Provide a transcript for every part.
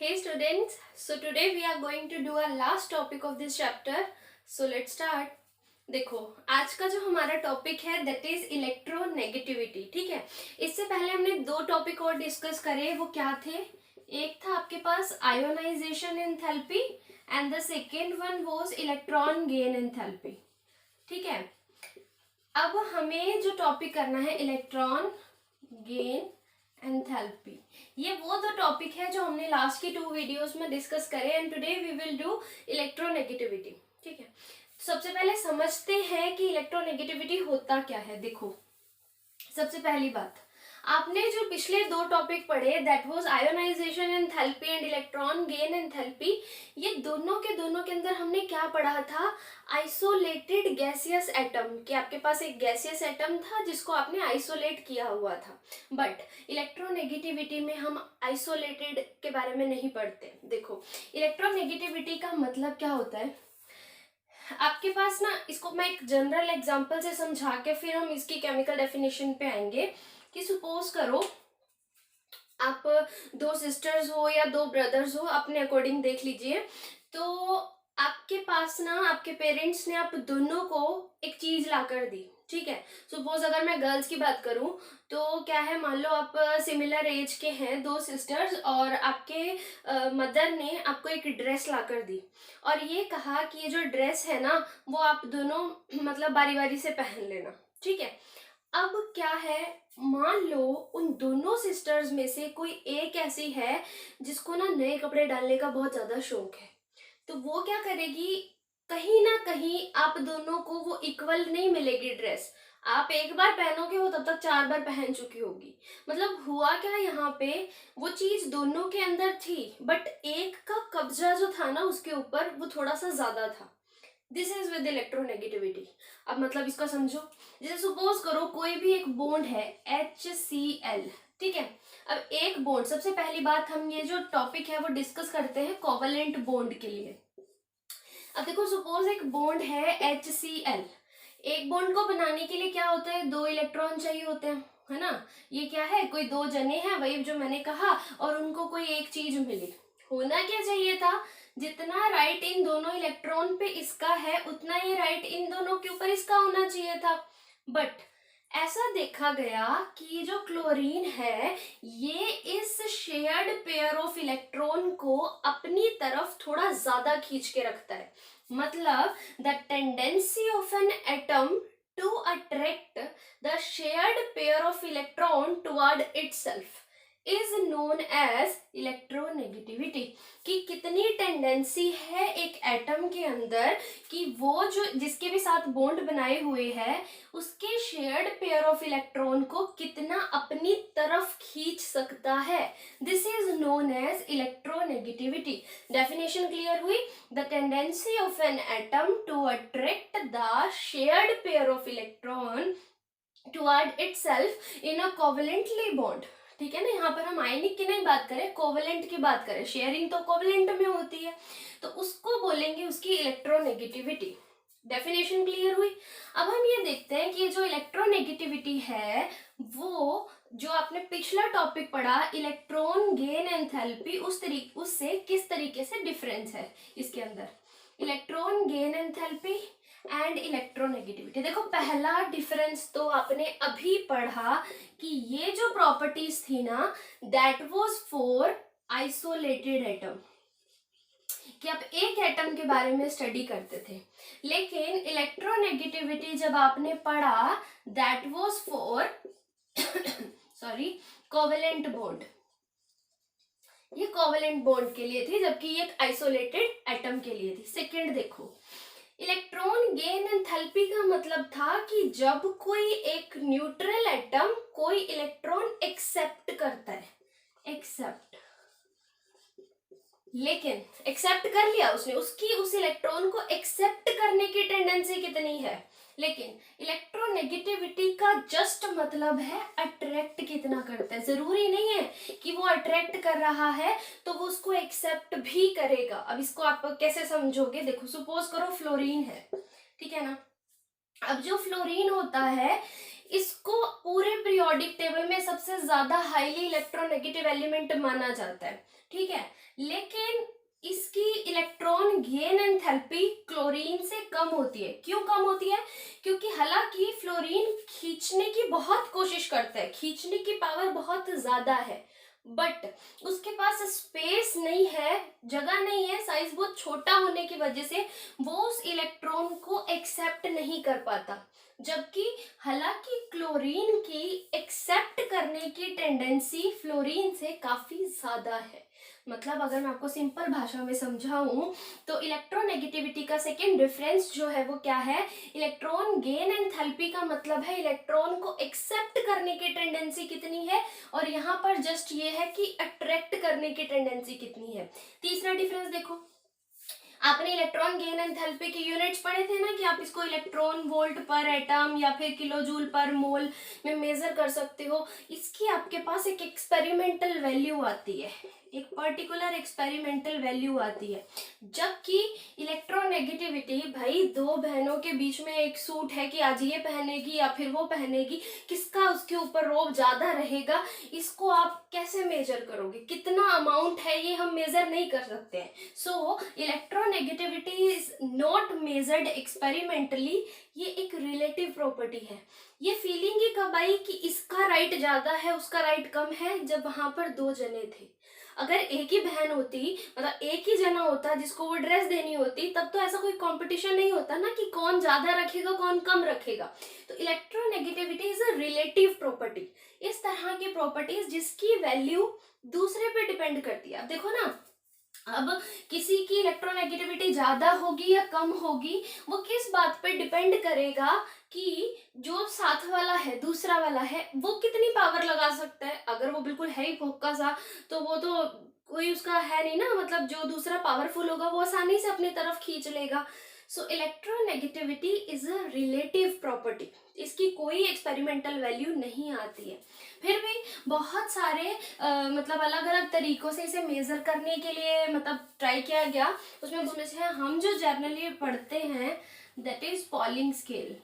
Hey students, so today we are going to do our last topic of this chapter. So let's start. देखो आज का जो हमारा topic है that is electronegativity. ठीक है, इससे पहले हमने दो टॉपिक और डिस्कस करे. वो क्या थे? एक था आपके पास ionization enthalpy and the second one was electron gain enthalpy. ठीक है, अब हमें जो टॉपिक करना है इलेक्ट्रॉन गेन एंथैल्पी. ये वो दो टॉपिक है जो हमने लास्ट की 2 वीडियोस में डिस्कस करे and today we will do electronegativity. ठीक है, सबसे पहले समझते हैं कि इलेक्ट्रोनेगेटिविटी होता क्या है. देखो, सबसे पहली बात, आपने जो पिछले दो टॉपिक पढ़े that was ionisation enthalpy and electron gain enthalpy, ये दोनों के अंदर हमने क्या पढ़ा था? Isolated gaseous atom. कि आपके पास एक गैसियस एटम था जिसको आपने आइसोलेट किया हुआ था. बट इलेक्ट्रोनेगेटिविटी में हम आइसोलेटेड के बारे में नहीं पढ़ते. देखो, इलेक्ट्रोनेगेटिविटी का मतलब क्या होता है? आपके पास ना, इसको मैं एक जनरल एग्जांपल से समझा के फिर हम इसकी केमिकल डेफिनेशन पे आएंगे. कि सपोज करो आप दो सिस्टर्स हो या दो ब्रदर्स हो, अपने अकॉर्डिंग देख लीजिए. तो आपके पास ना, आपके पेरेंट्स ने आप दोनों को एक चीज ला कर दी. ठीक है, सपोज अगर मैं गर्ल्स की बात करूं तो क्या है, मान लो आप सिमिलर एज के हैं, दो सिस्टर्स, और आपके मदर ने आपको एक ड्रेस ला कर दी और ये कहा कि ये जो ड्रेस है ना वो आप दोनों मतलब बारी बारी से पहन लेना. ठीक है, अब क्या है, मान लो उन दोनों सिस्टर्स में से कोई एक ऐसी है जिसको ना नए कपड़े डालने का बहुत ज्यादा शौक है. तो वो क्या करेगी, कहीं ना कहीं आप दोनों को वो इक्वल नहीं मिलेगी ड्रेस. आप एक बार पहनोगे, वो तब तक 4 बार पहन चुकी होगी. मतलब हुआ क्या यहाँ पे, वो चीज दोनों के अंदर थी बट एक का कब्जा जो था ना उसके ऊपर, वो थोड़ा सा ज्यादा था. This is with electronegativity. अब मतलब इसका समझो, जैसे सपोज करो कोई भी एक बॉन्ड है HCl. ठीक है, अब एक बॉन्ड, सबसे पहली बात हम ये जो टॉपिक है वो डिस्कस करते हैं कोवलेंट बॉन्ड के लिए. अब देखो, सपोज एक बॉन्ड है HCl. एक बॉन्ड को बनाने के लिए क्या होता है, 2 इलेक्ट्रॉन चाहिए होते हैं, है ना. ये क्या है, कोई 2 जने हैं, वही जो मैंने कहा, और उनको कोई एक चीज मिली. होना क्या चाहिए था, जितना राइट इन दोनों इलेक्ट्रॉन पे इसका है उतना ही राइट इन दोनों के ऊपर इसका होना चाहिए था. बट ऐसा देखा गया कि ये जो क्लोरीन है ये इस शेयर्ड पेयर ऑफ इलेक्ट्रॉन को अपनी तरफ थोड़ा ज्यादा खींच के रखता है. मतलब the tendency of an atom to attract the shared pair of electron toward itself is known as electronegativity. कि कितनी टेंडेंसी है एक एटम के अंदर कि वो जो जिसके भी साथ बॉन्ड बनाए हुए है उसके शेयर्ड पेयर ऑफ इलेक्ट्रॉन को कितना अपनी तरफ खींच सकता है. This is known as electronegativity. Definition clear हुई? The tendency of an atom to attract the shared pair of electron toward itself in a covalently bond. ठीक है ना, यहाँ पर हम आयनिक की नहीं बात करें, कोवलेंट की बात करें. शेयरिंग तो कोवलेंट में होती है, तो उसको बोलेंगे उसकी इलेक्ट्रोनेगेटिविटी. डेफिनेशन क्लियर हुई? अब हम ये देखते हैं कि जो इलेक्ट्रोनेगेटिविटी है वो जो आपने पिछला टॉपिक पढ़ा इलेक्ट्रॉन गेन एंथैल्पी, उससे किस तरीके से डिफरेंस है इसके अंदर. Electron gain enthalpy and electronegativity. देखो, पहला डिफरेंस तो आपने अभी पढ़ा कि ये जो प्रॉपर्टीज थी ना that was for isolated atom. कि आप एक एटम के बारे में स्टडी करते थे. लेकिन इलेक्ट्रोनेगेटिविटी जब आपने पढ़ा that was for sorry covalent bond. ये कोवेलेंट बॉन्ड के लिए थी जबकि ये एक आइसोलेटेड एटम के लिए थी. सेकेंड देखो, इलेक्ट्रॉन गेन एंथैल्पी का मतलब था कि जब कोई एक न्यूट्रल एटम कोई इलेक्ट्रॉन एक्सेप्ट करता है, एक्सेप्ट, लेकिन एक्सेप्ट कर लिया उसने, उसकी उस इलेक्ट्रॉन को एक्सेप्ट करने की टेंडेंसी कितनी है. लेकिन इलेक्ट्रोनेगेटिविटी का जस्ट मतलब है अट्रैक्ट कितना करता है. जरूरी नहीं है कि वो अट्रैक्ट कर रहा है तो वो उसको एक्सेप्ट भी करेगा. अब इसको आप कैसे समझोगे, देखो सपोज करो फ्लोरीन है, ठीक है ना. अब जो फ्लोरीन होता है इसको पूरे पीरियोडिक टेबल में सबसे ज्यादा हाईली इलेक्ट्रोनेगेटिव एलिमेंट माना जाता है, ठीक है। लेकिन इसकी इलेक्ट्रॉन गेन एंथैल्पी क्लोरीन से कम होती है। क्यों कम होती है? क्योंकि हालांकि फ्लोरीन खींचने की बहुत कोशिश करता है, खींचने की पावर बहुत ज्यादा है, बट उसके पास स्पेस नहीं है, जगह नहीं है, साइज बहुत छोटा होने की वजह से वो उस इलेक्ट्रॉन को एक्सेप्ट नहीं कर पाता। जबकि हालांकि क्लोरीन की एक्सेप्ट करने की टेंडेंसी फ्लोरीन से काफी ज्यादा है। मतलब अगर मैं आपको सिंपल भाषा में समझाऊं तो इलेक्ट्रोनेगेटिविटी का सेकेंड डिफरेंस जो है वो क्या है, इलेक्ट्रॉन गेन एंथैल्पी का मतलब है इलेक्ट्रॉन को एक्सेप्ट करने की टेंडेंसी कितनी है, और यहाँ पर जस्ट ये है कि अट्रैक्ट करने की टेंडेंसी कितनी है। तीसरा डिफरेंस देखो, आपने इलेक्ट्रॉन गेन एंथैल्पी के यूनिट्स पढ़े थे ना कि आप इसको इलेक्ट्रॉन वोल्ट पर एटम या फिर किलो जूल पर मोल में मेजर कर सकते हो। इसकी आपके पास एक एक्सपेरिमेंटल वैल्यू आती है, एक पर्टिकुलर एक्सपेरिमेंटल वैल्यू आती है। जबकि इलेक्ट्रोनेगेटिविटी, भाई दो बहनों के बीच में एक सूट है कि आज ये पहनेगी या फिर वो पहनेगी, किसका उसके ऊपर रोब ज्यादा रहेगा, इसको आप कैसे मेजर करोगे? कितना अमाउंट है ये हम मेजर नहीं कर सकते हैं। So electronegativity is not measured experimentally, ये एक रिलेटिव प्रॉपर्टी है। ये फीलिंग ही कब आई कि इसका राइट ज्यादा है उसका राइट कम है? जब वहां पर दो जने थे। अगर एक ही बहन होती, मतलब एक ही जना होता जिसको वो ड्रेस देनी होती, तब तो ऐसा कोई कंपटीशन नहीं होता ना कि कौन ज्यादा रखेगा कौन कम रखेगा। तो electronegativity is a relative property, इस तरह की प्रॉपर्टीज जिसकी वैल्यू दूसरे पे डिपेंड करती है। अब देखो ना, अब किसी की इलेक्ट्रोनेगेटिविटी ज्यादा होगी या कम होगी, वो किस बात पे डिपेंड करेगा कि जो साथ वाला है, दूसरा वाला है, वो कितनी पावर लगा सकता है। अगर वो बिल्कुल है ही फोक्का सा, तो वो तो कोई उसका है नहीं ना, मतलब जो दूसरा पावरफुल होगा वो आसानी से अपनी तरफ खींच लेगा। So electronegativity is a relative property, इसकी कोई एक्सपेरिमेंटल वैल्यू नहीं आती है। फिर भी बहुत सारे मतलब अलग अलग तरीकों से इसे मेजर करने के लिए मतलब ट्राई किया गया। उसमें से हम जो जर्नली पढ़ते हैं दैट इज पॉलिंग स्केल,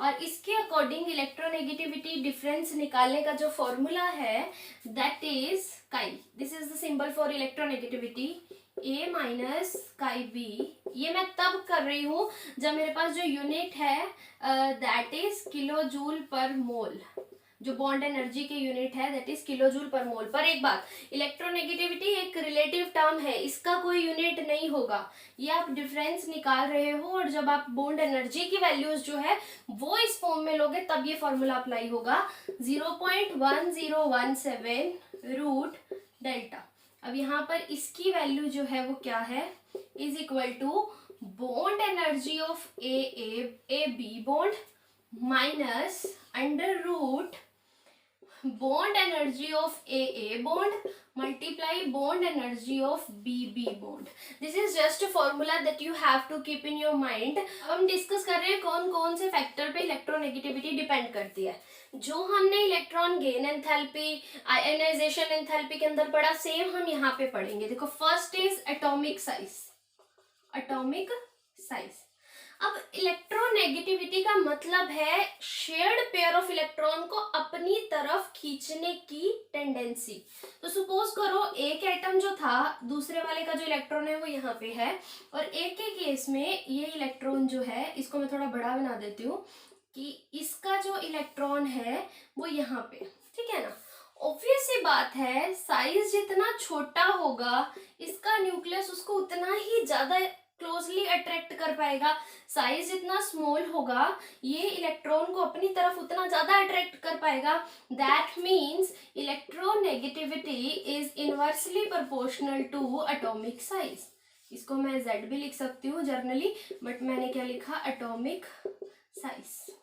और इसके अकॉर्डिंग इलेक्ट्रोनेगेटिविटी डिफरेंस निकालने का जो फॉर्मूला है दैट इज काई। This is the symbol for electronegativity, A minus काई बी। ये मैं तब कर रही हूँ जब मेरे पास जो यूनिट है that is kilo joule per mole, जो बॉन्ड एनर्जी के यूनिट है that is kilo joule per mole. पर एक बात, इलेक्ट्रोनेगेटिविटी एक रिलेटिव टर्म है, इसका कोई यूनिट नहीं होगा। ये आप डिफरेंस निकाल रहे हो, और जब आप बॉन्ड एनर्जी की वैल्यूज जो है वो इस फॉर्म में लोगे तब ये फॉर्मूला अप्लाई होगा, 0.1017 रूट डेल्टा। अब यहाँ पर इसकी वैल्यू जो है वो क्या है, is equal to bond energy of A B bond minus under root bond energy of AA bond multiply bond energy of BB bond. This is just a formula that you have to keep in your mind. अब हम discuss कर रहे हैं कौन कौन से factor पे electronegativity depend करती है। जो हमने electron gain enthalpy, ionization enthalpy के अंदर पढ़ा, सेम हम यहाँ पे पढ़ेंगे। देखो, first is atomic size, atomic size. अब इलेक्ट्रोनेगेटिविटी का मतलब है शेयर्ड पेयर ऑफ इलेक्ट्रॉन को अपनी तरफ खींचने की टेंडेंसी। तो सपोज करो एक एटम जो था, दूसरे वाले का जो इलेक्ट्रॉन है वो यहाँ पे है, और एक के केस में ये इलेक्ट्रॉन जो है, इसको मैं थोड़ा बड़ा बना देती हूँ कि इसका जो इलेक्ट्रॉन है वो यहाँ पे, ठीक है ना। ऑब्वियस सी बात है, साइज जितना छोटा होगा इसका न्यूक्लियस उसको उतना ही ज्यादा क्लोजली अट्रैक्ट कर पाएगा। साइज जितना स्मॉल होगा ये इलेक्ट्रॉन को अपनी तरफ उतना ज्यादा अट्रैक्ट कर पाएगा। That means electronegativity is inversely proportional to atomic size. इसको मैं Z भी लिख सकती हूँ जर्नली, बट मैंने क्या लिखा, एटॉमिक साइज,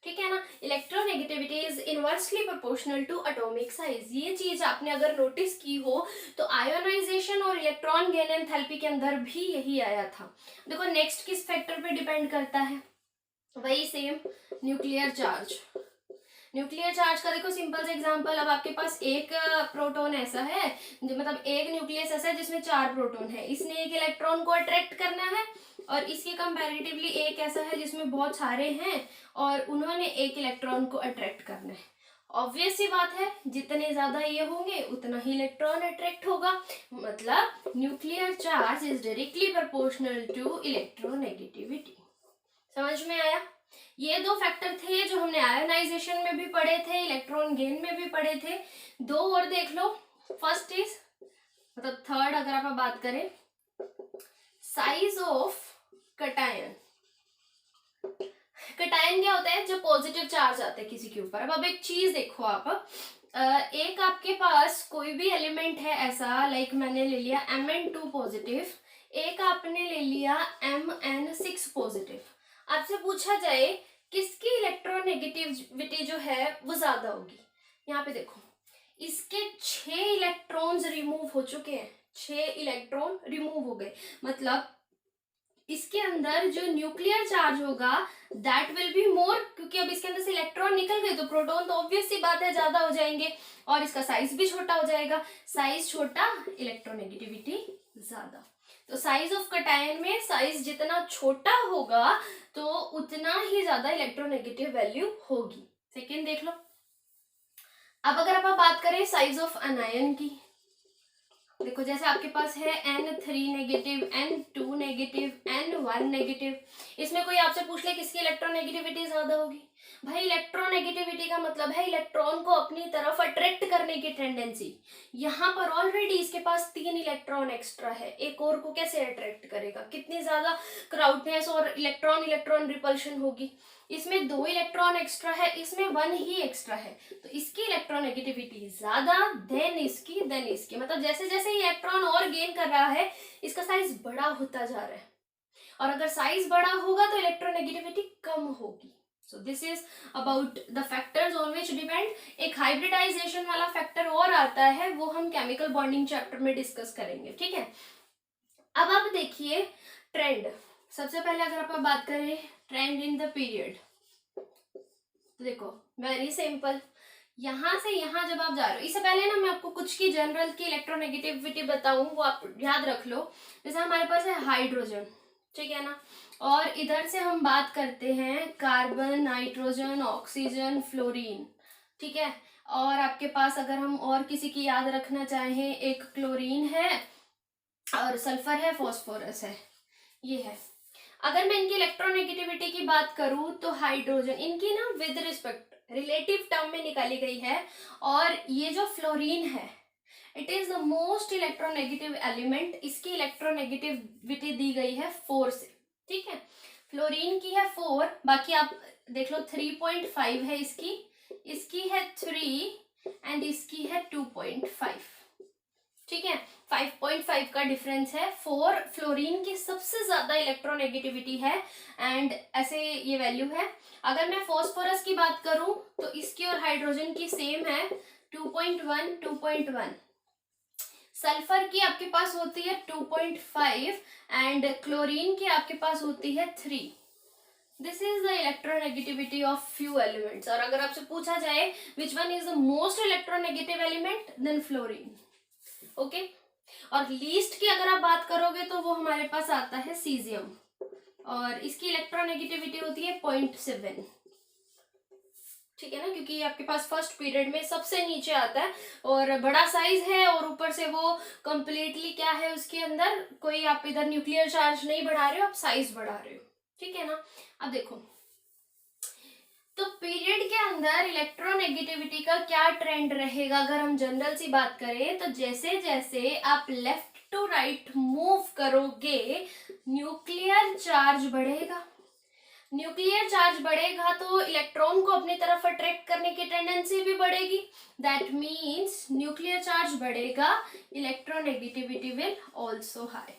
ठीक है ना। Electronegativity is inversely proportional to atomic size. ये चीज आपने अगर नोटिस की हो तो आयोनाइजेशन और इलेक्ट्रॉन गेन एंथैल्पी के अंदर भी यही आया था। देखो नेक्स्ट किस फैक्टर पे डिपेंड करता है, वही same, nuclear charge. Nuclear charge का देखो सिंपल से एग्जांपल, अब आपके पास एक प्रोटॉन ऐसा है, मतलब एक न्यूक्लियस ऐसा है जिसमें 4 प्रोटॉन है, इसने एक इलेक्ट्रॉन को अट्रैक्ट करना है, और इसके कंपैरेटिवली एक ऐसा है जिसमें बहुत सारे हैं और उन्होंने एक इलेक्ट्रॉन को अट्रैक्ट करना है। ऑब्वियस सी बात है, जितने ज्यादा ये होंगे उतना ही इलेक्ट्रॉन अट्रैक्ट होगा, मतलब nuclear charge is directly proportional to electronegativity. समझ में आया? ये दो फैक्टर थे जो हमने आयोनाइजेशन में भी पढ़े थे, इलेक्ट्रॉन गेन में भी पढ़े थे। दो और देख लो। फर्स्ट इज, मतलब थर्ड अगर आप बात करें, साइज ऑफ कटायन। कटायन क्या होता है? जब पॉजिटिव चार्ज आता है किसी के ऊपर। अब एक चीज देखो आप, एक आपके पास कोई भी एलिमेंट है ऐसा, लाइक मैंने ले लिया Mn2 पॉजिटिव, एक आपने ले लिया Mn6 पॉजिटिव। आपसे पूछा जाए किसकी इलेक्ट्रोनेगेटिविटी जो है वो ज्यादा होगी? यहाँ पे देखो, इसके 6 इलेक्ट्रॉन्स रिमूव हो चुके हैं, 6 इलेक्ट्रॉन रिमूव हो गए, मतलब इसके अंदर जो न्यूक्लियर चार्ज होगा दैट विल बी मोर, क्योंकि अब इसके अंदर से इलेक्ट्रॉन निकल गए तो प्रोटॉन तो ऑब्वियस सी बात है ज्यादा हो जाएंगे, और इसका साइज भी छोटा हो जाएगा। साइज छोटा, इलेक्ट्रोनेगेटिविटी ज्यादा। तो साइज ऑफ कटायन में साइज जितना छोटा होगा तो उतना ही ज्यादा इलेक्ट्रोनेगेटिव वैल्यू होगी। सेकेंड देख लो। अब अगर आप बात करें साइज ऑफ अनायन की, देखो जैसे आपके पास है N3 negative, N2 negative, N1 negative, इसमें कोई आपसे पूछ ले किसकी इलेक्ट्रोनेगेटिविटी ज्यादा होगी? भाई इलेक्ट्रोनेगेटिविटी का मतलब है इलेक्ट्रॉन को अपनी तरफ अट्रैक्ट करने की टेंडेंसी। यहाँ पर ऑलरेडी इसके पास 3 इलेक्ट्रॉन एक्स्ट्रा है, एक और को कैसे अट्रैक्ट करेगा? कितनी ज्यादा क्राउडनेस और इलेक्ट्रॉन इलेक्ट्रॉन रिपल्शन होगी। इसमें 2 इलेक्ट्रॉन एक्स्ट्रा है, इसमें 1 ही एक्स्ट्रा है, तो इसकी इलेक्ट्रोनेगेटिविटी ज्यादा देन इसकी, मतलब जैसे जैसे इलेक्ट्रॉन और गेन कर रहा है इसका साइज बड़ा होता जा रहा है, और अगर साइज बड़ा होगा तो इलेक्ट्रोनेगेटिविटी कम होगी। So this is about the factors on which depend. एक हाइब्रिडाइजेशन वाला फैक्टर और आता है, वो हम केमिकल बॉन्डिंग चैप्टर में डिस्कस करेंगे, ठीक है। अब आप देखिए ट्रेंड। सबसे पहले अगर आप बात करें ट्रेंड इन द पीरियड, तो देखो वेरी सिंपल, यहां से यहां जब आप जा रहे हो, इससे पहले ना मैं आपको कुछ की जनरल की इलेक्ट्रोनेगेटिविटी बताऊं, वो आप याद रख लो। जैसे हमारे पास है हाइड्रोजन, ठीक है ना, और इधर से हम बात करते हैं कार्बन, नाइट्रोजन, ऑक्सीजन, फ्लोरीन, ठीक है। और आपके पास अगर हम और किसी की याद रखना चाहें, एक क्लोरीन है और सल्फर है, फॉस्फोरस है, ये है। अगर मैं इनकी इलेक्ट्रोनेगेटिविटी की बात करूं तो हाइड्रोजन इनकी ना विद रिस्पेक्ट रिलेटिव टर्म में निकाली गई है, और ये जो फ्लोरीन है it is the most electronegative element, इसकी इलेक्ट्रोनेगेटिविटी दी गई है 4 से, ठीक है। फ्लोरीन की है 4, बाकी आप देख लो 3.5 है इसकी है 3 एंड इसकी है 2.5, ठीक है। 5.5 का डिफरेंस है। 4 फ्लोरीन की सबसे ज्यादा इलेक्ट्रोनेगेटिविटी है एंड ऐसे ये वैल्यू है। अगर मैं फॉस्फोरस की बात करूं तो इसकी और हाइड्रोजन की सेम है 2.1 2.1। सल्फर की आपके पास होती है 2.5 एंड क्लोरीन की आपके पास होती है 3। This is the electronegativity of few elements. और अगर आपसे पूछा जाए which one is the most electronegative element, then fluorine, okay. और लीस्ट की अगर आप बात करोगे तो वो हमारे पास आता है सीजियम, और इसकी इलेक्ट्रोनेगेटिविटी होती है 0.7, ठीक है ना, क्योंकि ये आपके पास फर्स्ट पीरियड में सबसे नीचे आता है और बड़ा साइज है, और ऊपर से वो कंप्लीटली क्या है, उसके अंदर कोई आप इधर न्यूक्लियर चार्ज नहीं बढ़ा रहे हो, आप साइज बढ़ा रहे हो, ठीक है ना। अब देखो तो पीरियड के अंदर इलेक्ट्रोनेगेटिविटी का क्या ट्रेंड रहेगा? अगर हम जनरल सी बात करें तो जैसे जैसे आप लेफ्ट टू राइट मूव करोगे न्यूक्लियर चार्ज बढ़ेगा। न्यूक्लियर चार्ज बढ़ेगा तो इलेक्ट्रॉन को अपनी तरफ अट्रैक्ट करने की टेंडेंसी भी बढ़ेगी। दैट मीन्स न्यूक्लियर चार्ज बढ़ेगा, इलेक्ट्रोनेगेटिविटी विल ऑल्सो हाई,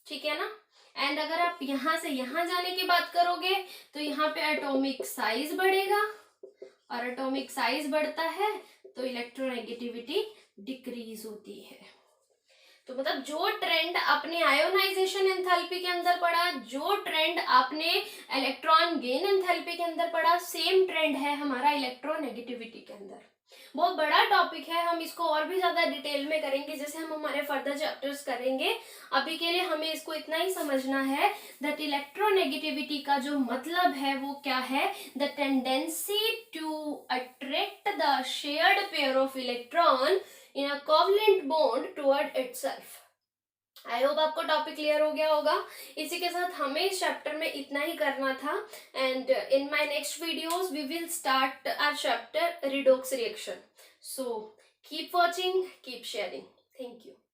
ठीक है ना। एंड अगर आप यहां से यहां जाने की बात करोगे तो यहाँ पे एटॉमिक साइज बढ़ेगा, और एटॉमिक साइज बढ़ता है तो इलेक्ट्रोनेगेटिविटी डिक्रीज होती है। तो मतलब जो ट्रेंड आपने आयोनाइजेशन एंथैल्पी के अंदर पढ़ा, जो ट्रेंड आपने इलेक्ट्रॉन गेन एंथैल्पी के अंदर पढ़ा, सेम ट्रेंड है हमारा इलेक्ट्रोनेगेटिविटी के अंदर। बहुत बड़ा टॉपिक है, हम इसको और भी ज्यादा डिटेल में करेंगे जैसे हम हमारे फर्दर चैप्टर्स करेंगे। अभी के लिए हमें इसको इतना ही समझना है दैट इलेक्ट्रोनेगेटिविटी का जो मतलब है वो क्या है, the tendency to attract the shared pair of electron in a covalent bond toward itself. I hope आपको टॉपिक क्लियर हो गया होगा. इसी के साथ हमें इस चैप्टर में इतना ही करना था. And in my next videos we will start our chapter redox reaction. So keep watching, keep sharing. Thank you.